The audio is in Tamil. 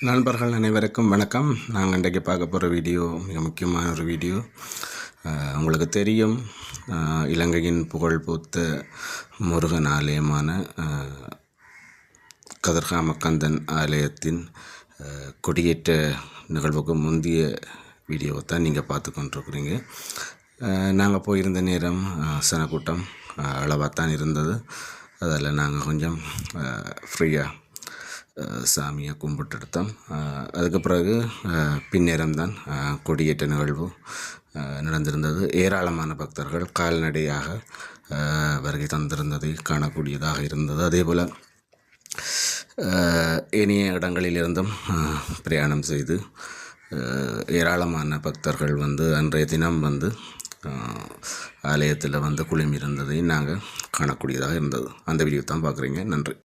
நண்பர்கள் அனைவருக்கும் வணக்கம். நாங்கள் இன்றைக்கு பார்க்க போகிற வீடியோ மிக முக்கியமான ஒரு வீடியோ. உங்களுக்கு தெரியும், இலங்கையின் புகழ்பூத்த முருகன் ஆலயமான கதிர்காமக்கந்தன் ஆலயத்தின் கொடியேற்ற நிகழ்வுக்கு முந்தைய வீடியோவை தான் நீங்கள் பார்த்து கொண்டிருக்கிறீங்க. நாங்கள் போயிருந்த நேரம் சனக்கூட்டம் அளவாக தான் இருந்தது. அதில் நாங்கள் கொஞ்சம் ஃப்ரீயாக சாமியை கும்பிட்டு எடுத்தோம். அதுக்கு பிறகு பின்னேரம் தான் கொடியேற்ற நிகழ்வு நடந்திருந்தது. ஏராளமான பக்தர்கள் கால்நடையாக வருகை தந்திருந்ததை காணக்கூடியதாக இருந்தது. அதே போல் ஏனைய இடங்களிலிருந்தும் பிரயாணம் செய்து ஏராளமான பக்தர்கள் வந்து அன்றைய தினம் வந்து ஆலயத்தில் வந்து குழுமியிருந்ததை நாங்கள் காணக்கூடியதாக இருந்தது. அந்த வீடியோ தான் பார்க்குறீங்க. நன்றி.